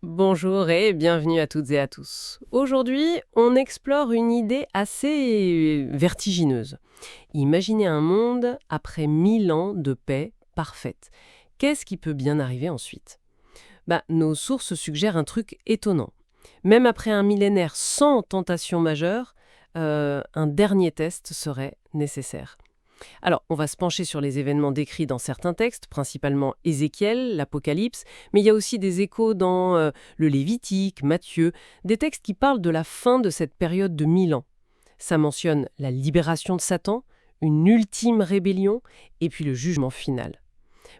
Bonjour et bienvenue à toutes et à tous. Aujourd'hui, on explore une idée assez vertigineuse. Imaginez un monde après 1000 ans de paix parfaite. Qu'est-ce qui peut bien arriver ensuite? Nos sources suggèrent un truc étonnant. Même après un millénaire sans tentation majeure, un dernier test serait nécessaire. Alors, on va se pencher sur les événements décrits dans certains textes, principalement Ézéchiel, l'Apocalypse, mais il y a aussi des échos dans le Lévitique, Matthieu, des textes qui parlent de la fin de cette période de 1000 ans. Ça mentionne la libération de Satan, une ultime rébellion, et puis le jugement final.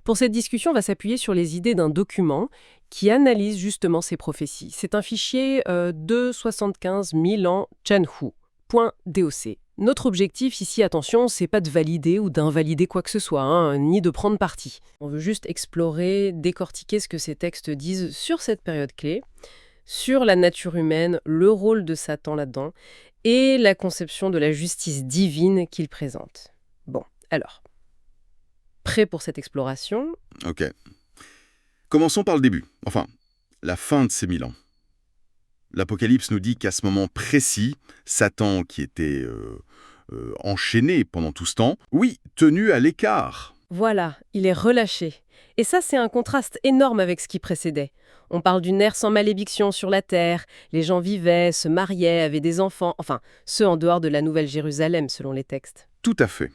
Pour cette discussion, on va s'appuyer sur les idées d'un document qui analyse justement ces prophéties. C'est un fichier 275 000 ans Chanhu.doc. Notre objectif ici, attention, c'est pas de valider ou d'invalider quoi que ce soit, ni de prendre parti. On veut juste explorer, décortiquer ce que ces textes disent sur cette période clé, sur la nature humaine, le rôle de Satan là-dedans, et la conception de la justice divine qu'il présente. Bon, alors, prêt pour cette exploration? Ok. Commençons par le début. Enfin, la fin de ces 1000 ans. L'Apocalypse nous dit qu'à ce moment précis, Satan, qui était enchaîné pendant tout ce temps, oui, tenu à l'écart. Voilà, il est relâché. Et ça, c'est un contraste énorme avec ce qui précédait. On parle d'une ère sans malédiction sur la terre, les gens vivaient, se mariaient, avaient des enfants, enfin, ceux en dehors de la Nouvelle Jérusalem, selon les textes. Tout à fait.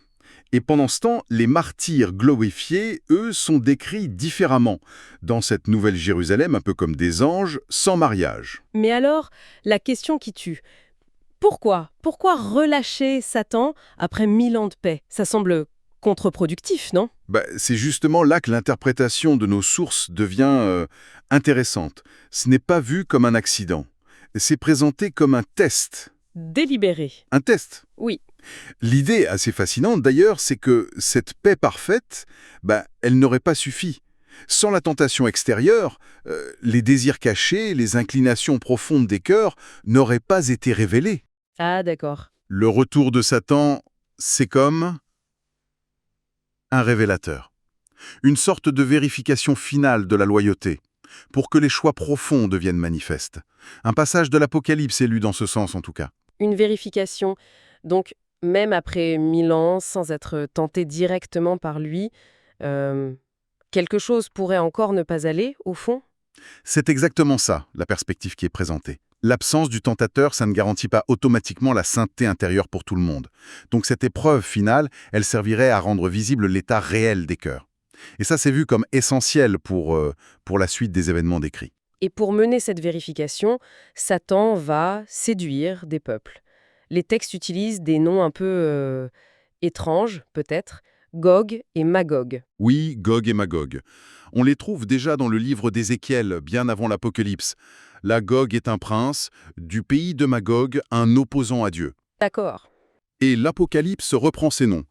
Et pendant ce temps, les martyrs glorifiés, eux, sont décrits différemment, dans cette nouvelle Jérusalem, un peu comme des anges, sans mariage. Mais alors, la question qui tue. Pourquoi relâcher Satan après 1000 ans de paix? Ça semble contre-productif, non? C'est justement là que l'interprétation de nos sources devient intéressante. Ce n'est pas vu comme un accident. C'est présenté comme un test. Délibéré. Un test. Oui. L'idée assez fascinante d'ailleurs, c'est que cette paix parfaite, elle n'aurait pas suffi. Sans la tentation extérieure, les désirs cachés, les inclinations profondes des cœurs n'auraient pas été révélés. Ah, d'accord. Le retour de Satan, c'est comme un révélateur. Une sorte de vérification finale de la loyauté, pour que les choix profonds deviennent manifestes. Un passage de l'Apocalypse est lu dans ce sens en tout cas. Une vérification. Donc, même après 1000 ans, sans être tenté directement par lui, euh, quelque chose pourrait encore ne pas aller, au fond? C'est exactement ça, la perspective qui est présentée. L'absence du tentateur, ça ne garantit pas automatiquement la sainteté intérieure pour tout le monde. Donc cette épreuve finale, elle servirait à rendre visible l'état réel des cœurs. Et ça, c'est vu comme essentiel pour la suite des événements décrits. Et pour mener cette vérification, Satan va séduire des peuples. Les textes utilisent des noms un peu étranges, peut-être, Gog et Magog. Oui, Gog et Magog. On les trouve déjà dans le livre d'Ézéchiel, bien avant l'Apocalypse. Là, Gog est un prince, du pays de Magog, un opposant à Dieu. D'accord. Et l'Apocalypse reprend ces noms.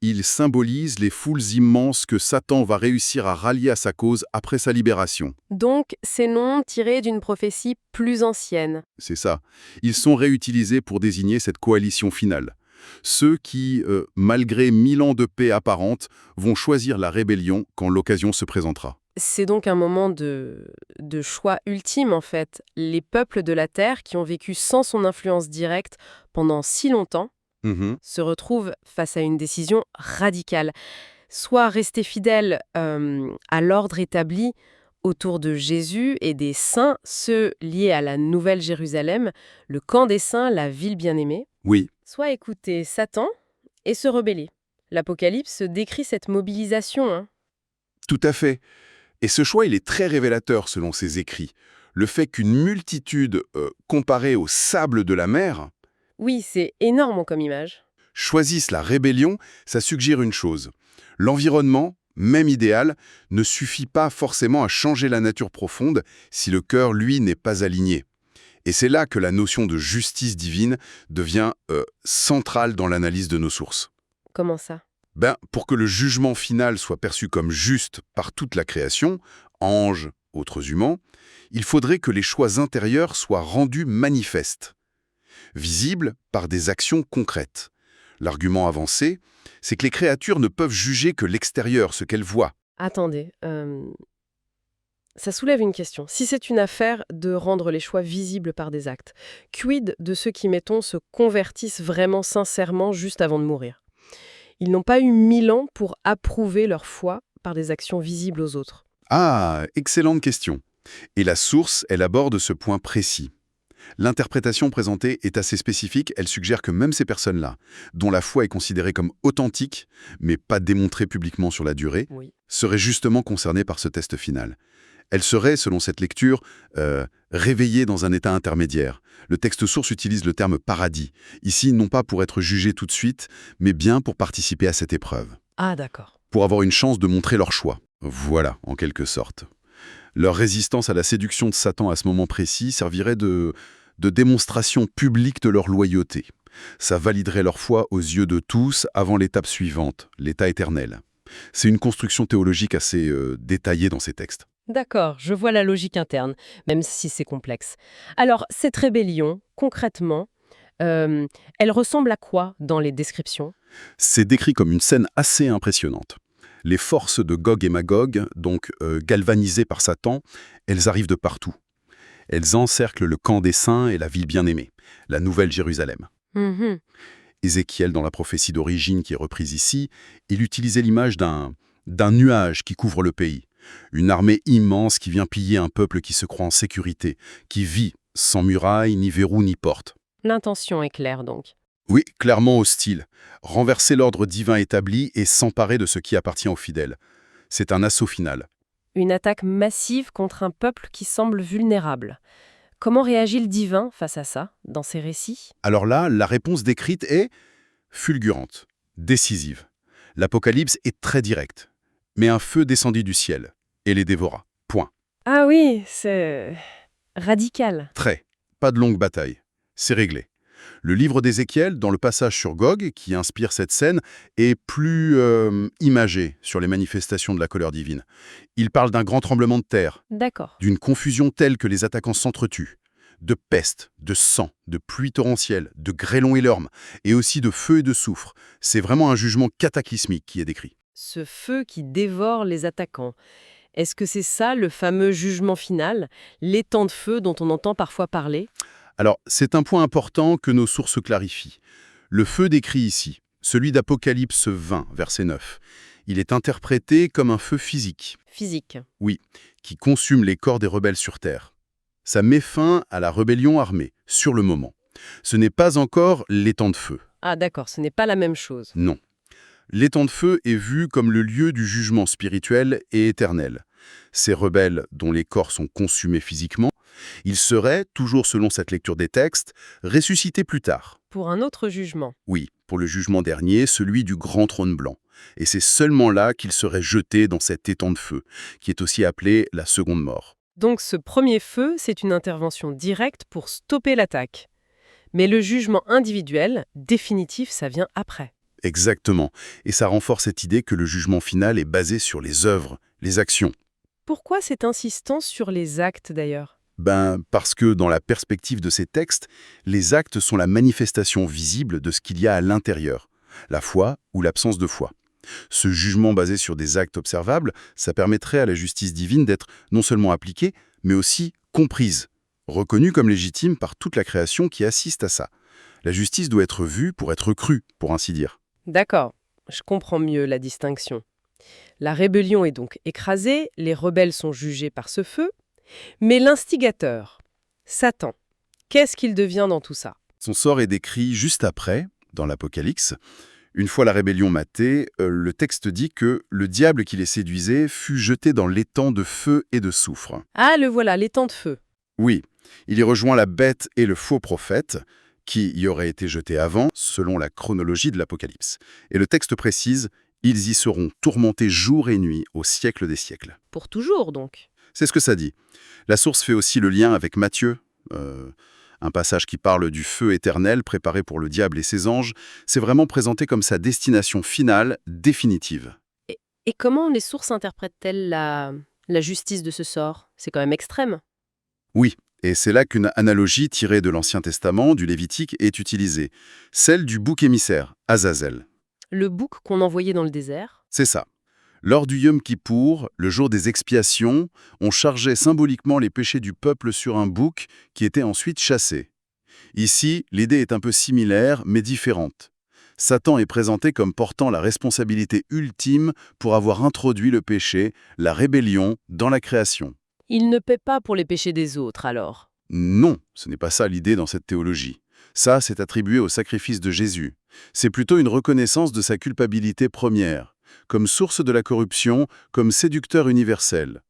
Il symbolise les foules immenses que Satan va réussir à rallier à sa cause après sa libération. Donc, ces noms tirés d'une prophétie plus ancienne. C'est ça. Ils sont réutilisés pour désigner cette coalition finale. Ceux qui, malgré 1000 ans de paix apparente, vont choisir la rébellion quand l'occasion se présentera. C'est donc un moment de choix ultime, en fait. Les peuples de la Terre, qui ont vécu sans son influence directe pendant si longtemps, Mhm. se retrouvent face à une décision radicale. Soit rester fidèles à l'ordre établi autour de Jésus et des saints, ceux liés à la Nouvelle Jérusalem, le camp des saints, la ville bien-aimée, Oui, soit écouter Satan et se rebeller. L'Apocalypse décrit cette mobilisation, hein. tout à fait. Et ce choix, il est très révélateur selon ses écrits. Le fait qu'une multitude, comparée au sable de la mer, Oui, c'est énorme comme image. choisissent la rébellion, ça suggère une chose. L'environnement, même idéal, ne suffit pas forcément à changer la nature profonde si le cœur, lui, n'est pas aligné. Et c'est là que la notion de justice divine devient centrale dans l'analyse de nos sources. Comment ça? Pour que le jugement final soit perçu comme juste par toute la création, anges, autres humains, il faudrait que les choix intérieurs soient rendus manifestes, visibles par des actions concrètes. L'argument avancé, c'est que les créatures ne peuvent juger que l'extérieur, ce qu'elles voient. Attendez, Ça soulève une question. Si c'est une affaire de rendre les choix visibles par des actes, quid de ceux qui, mettons, se convertissent vraiment sincèrement juste avant de mourir? Ils n'ont pas eu 1000 ans pour approuver leur foi par des actions visibles aux autres. Ah, excellente question. Et la source, elle aborde ce point précis. L'interprétation présentée est assez spécifique, elle suggère que même ces personnes-là, dont la foi est considérée comme authentique, mais pas démontrée publiquement sur la durée, Oui. seraient justement concernées par ce test final. Elles seraient, selon cette lecture, réveillées dans un état intermédiaire. Le texte source utilise le terme paradis, ici non pas pour être jugé tout de suite, mais bien pour participer à cette épreuve, Ah, d'accord. pour avoir une chance de montrer leur choix. Voilà, en quelque sorte. Leur résistance à la séduction de Satan à ce moment précis servirait de démonstration publique de leur loyauté. Ça validerait leur foi aux yeux de tous avant l'étape suivante, l'état éternel. C'est une construction théologique assez détaillée dans ces textes. D'accord, je vois la logique interne, même si c'est complexe. Alors, cette rébellion, concrètement, elle ressemble à quoi dans les descriptions? C'est décrit comme une scène assez impressionnante. Les forces de Gog et Magog, donc galvanisées par Satan, elles arrivent de partout. Elles encerclent le camp des saints et la ville bien-aimée, la Nouvelle Jérusalem. Mhm. Ézéchiel, dans la prophétie d'origine qui est reprise ici, il utilisait l'image d'un nuage qui couvre le pays. Une armée immense qui vient piller un peuple qui se croit en sécurité, qui vit sans murailles, ni verrous, ni portes. L'intention est claire, donc. Oui, clairement hostile. Renverser l'ordre divin établi et s'emparer de ce qui appartient aux fidèles. C'est un assaut final. Une attaque massive contre un peuple qui semble vulnérable. Comment réagit le divin face à ça, dans ces récits? Alors là, la réponse décrite est fulgurante, décisive. L'Apocalypse est très direct. Mais un feu descendit du ciel et les dévora. Point. Ah oui, c'est radical. Très. Pas de longue bataille. C'est réglé. Le livre d'Ézéchiel, dans le passage sur Gog, qui inspire cette scène, est plus imagé sur les manifestations de la colère divine. Il parle d'un grand tremblement de terre, D'accord. d'une confusion telle que les attaquants s'entretuent, de peste, de sang, de pluie torrentielle, de grêlons et lormes, et aussi de feu et de soufre. C'est vraiment un jugement cataclysmique qui est décrit. Ce feu qui dévore les attaquants. Est-ce que c'est ça le fameux jugement final, l'étang de feu dont on entend parfois parler? Alors, c'est un point important que nos sources clarifient. Le feu décrit ici, celui d'Apocalypse 20, verset 9, il est interprété comme un feu physique, Physique. oui, qui consume les corps des rebelles sur terre. Ça met fin à la rébellion armée, sur le moment. Ce n'est pas encore l'étang de feu. Ah d'accord, ce n'est pas la même chose. Non. L'étang de feu est vu comme le lieu du jugement spirituel et éternel. Ces rebelles, dont les corps sont consumés physiquement, ils seraient, toujours selon cette lecture des textes, ressuscités plus tard. Pour un autre jugement. Oui, pour le jugement dernier, celui du grand trône blanc. Et c'est seulement là qu'ils seraient jetés dans cet étang de feu, qui est aussi appelé la seconde mort. Donc ce premier feu, c'est une intervention directe pour stopper l'attaque. Mais le jugement individuel, définitif, ça vient après. Exactement. Et ça renforce cette idée que le jugement final est basé sur les œuvres, les actions. Pourquoi cette insistance sur les actes d'ailleurs? Parce que dans la perspective de ces textes, les actes sont la manifestation visible de ce qu'il y a à l'intérieur, la foi ou l'absence de foi. Ce jugement basé sur des actes observables, ça permettrait à la justice divine d'être non seulement appliquée, mais aussi comprise, reconnue comme légitime par toute la création qui assiste à ça. La justice doit être vue pour être crue, pour ainsi dire. D'accord, je comprends mieux la distinction. La rébellion est donc écrasée, les rebelles sont jugés par ce feu, mais l'instigateur, Satan, qu'est-ce qu'il devient dans tout ça? Son sort est décrit juste après, dans l'Apocalypse. Une fois la rébellion matée, le texte dit que le diable qui les séduisait fut jeté dans l'étang de feu et de soufre. Ah, le voilà, l'étang de feu. Oui, il y rejoint la bête et le faux prophète, qui y auraient été jetés avant, selon la chronologie de l'Apocalypse. Et le texte précise, ils y seront tourmentés jour et nuit au siècle des siècles. Pour toujours, donc. C'est ce que ça dit. La source fait aussi le lien avec Matthieu, un passage qui parle du feu éternel préparé pour le diable et ses anges. C'est vraiment présenté comme sa destination finale, définitive. Et comment les sources interprètent-elles la justice de ce sort? C'est quand même extrême. Oui, et c'est là qu'une analogie tirée de l'Ancien Testament, du Lévitique, est utilisée. Celle du bouc émissaire, Azazel. Le bouc qu'on envoyait dans le désert? C'est ça. Lors du Yom Kippour, le jour des expiations, on chargeait symboliquement les péchés du peuple sur un bouc qui était ensuite chassé. Ici, l'idée est un peu similaire, mais différente. Satan est présenté comme portant la responsabilité ultime pour avoir introduit le péché, la rébellion, dans la création. Il ne paie pas pour les péchés des autres, alors. Non, ce n'est pas ça l'idée dans cette théologie. Ça, c'est attribué au sacrifice de Jésus. C'est plutôt une reconnaissance de sa culpabilité première, comme source de la corruption, comme séducteur universel.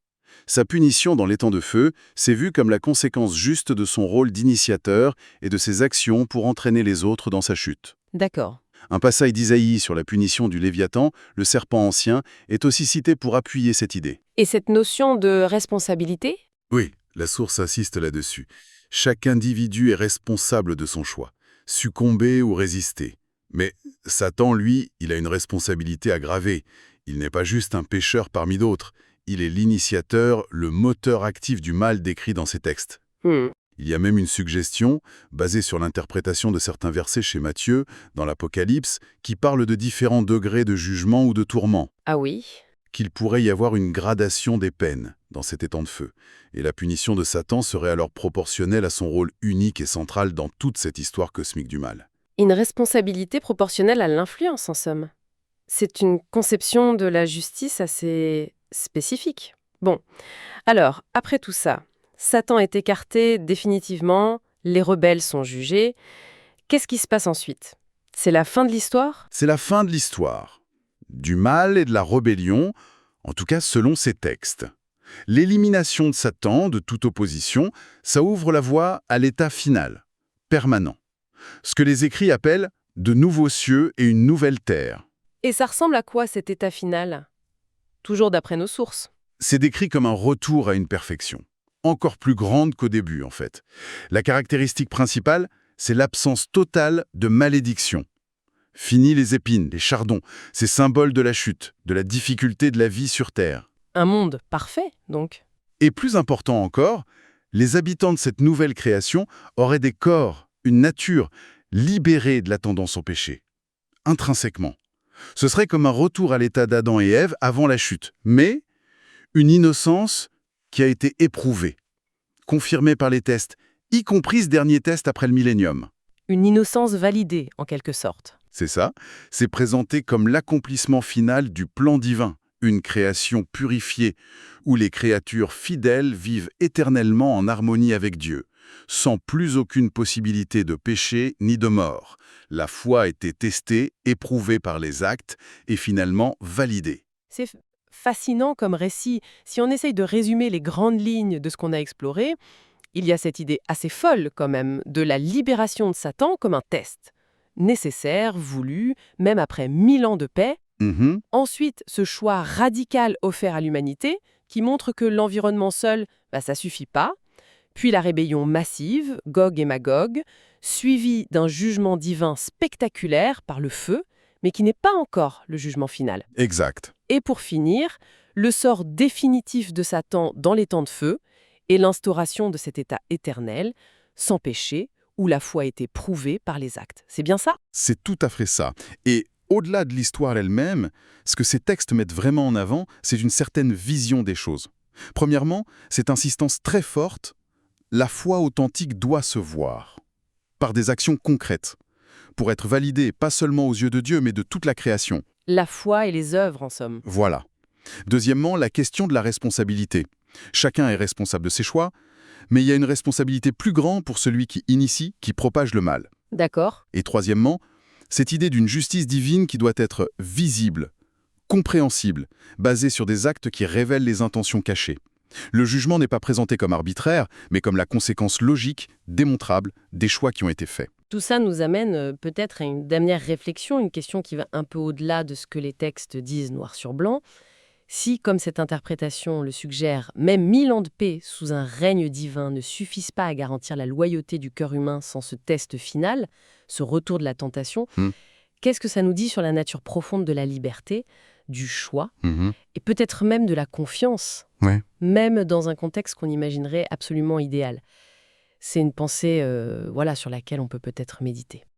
Sa punition dans l'étang de feu, c'est vu comme la conséquence juste de son rôle d'initiateur et de ses actions pour entraîner les autres dans sa chute. D'accord. Un passage d'Isaïe sur la punition du Léviathan, le serpent ancien, est aussi cité pour appuyer cette idée. Et cette notion de responsabilité? Oui, la source insiste là-dessus. Chaque individu est responsable de son choix, succomber ou résister. Mais Satan, lui, il a une responsabilité aggravée. Il n'est pas juste un pécheur parmi d'autres. Il est l'initiateur, le moteur actif du mal décrit dans ces textes. Il y a même une suggestion, basée sur l'interprétation de certains versets chez Matthieu, dans l'Apocalypse, qui parle de différents degrés de jugement ou de tourment. Ah oui? Qu'il pourrait y avoir une gradation des peines dans cet étang de feu. Et la punition de Satan serait alors proportionnelle à son rôle unique et central dans toute cette histoire cosmique du mal. Une responsabilité proportionnelle à l'influence, en somme. C'est une conception de la justice assez spécifique. Bon, alors, après tout ça, Satan est écarté définitivement, les rebelles sont jugés. Qu'est-ce qui se passe ensuite? C'est la fin de l'histoire? C'est la fin de l'histoire. Du mal et de la rébellion, en tout cas selon ces textes. L'élimination de Satan, de toute opposition, ça ouvre la voie à l'état final, permanent. Ce que les écrits appellent de nouveaux cieux et une nouvelle terre. Et ça ressemble à quoi cet état final? Toujours d'après nos sources. C'est décrit comme un retour à une perfection, encore plus grande qu'au début en fait. La caractéristique principale, c'est l'absence totale de malédiction. Fini les épines, les chardons, ces symboles de la chute, de la difficulté de la vie sur Terre. Un monde parfait, donc. Et plus important encore, les habitants de cette nouvelle création auraient des corps, une nature, libérée de la tendance au péché, intrinsèquement. Ce serait comme un retour à l'état d'Adam et Ève avant la chute, mais une innocence qui a été éprouvée, confirmée par les tests, y compris ce dernier test après le millénium. Une innocence validée, en quelque sorte. C'est ça, c'est présenté comme l'accomplissement final du plan divin, une création purifiée, où les créatures fidèles vivent éternellement en harmonie avec Dieu, sans plus aucune possibilité de péché ni de mort. La foi a été testée, éprouvée par les actes et finalement validée. C'est fascinant comme récit. Si on essaye de résumer les grandes lignes de ce qu'on a exploré, il y a cette idée assez folle quand même de la libération de Satan comme un test. Nécessaire, voulu, même après 1000 ans de paix. Ensuite, ce choix radical offert à l'humanité qui montre que l'environnement seul, ça suffit pas. Puis la rébellion massive, Gog et Magog, suivie d'un jugement divin spectaculaire par le feu, mais qui n'est pas encore le jugement final. Exact. Et pour finir, le sort définitif de Satan dans les temps de feu et l'instauration de cet état éternel, sans péché, où la foi a été prouvée par les actes. C'est bien ça? C'est tout à fait ça. Et au-delà de l'histoire elle-même, ce que ces textes mettent vraiment en avant, c'est une certaine vision des choses. Premièrement, cette insistance très forte, la foi authentique doit se voir, par des actions concrètes, pour être validée pas seulement aux yeux de Dieu, mais de toute la création. La foi et les œuvres, en somme. Voilà. Deuxièmement, la question de la responsabilité. Chacun est responsable de ses choix, mais il y a une responsabilité plus grande pour celui qui initie, qui propage le mal. D'accord. Et troisièmement, cette idée d'une justice divine qui doit être visible, compréhensible, basée sur des actes qui révèlent les intentions cachées. Le jugement n'est pas présenté comme arbitraire, mais comme la conséquence logique, démontrable, des choix qui ont été faits. Tout ça nous amène peut-être à une dernière réflexion, une question qui va un peu au-delà de ce que les textes disent noir sur blanc. Si, comme cette interprétation le suggère, même 1000 ans de paix sous un règne divin ne suffisent pas à garantir la loyauté du cœur humain sans ce test final, ce retour de la tentation, qu'est-ce que ça nous dit sur la nature profonde de la liberté, du choix, et peut-être même de la confiance, même dans un contexte qu'on imaginerait absolument idéal? C'est une pensée sur laquelle on peut peut-être méditer.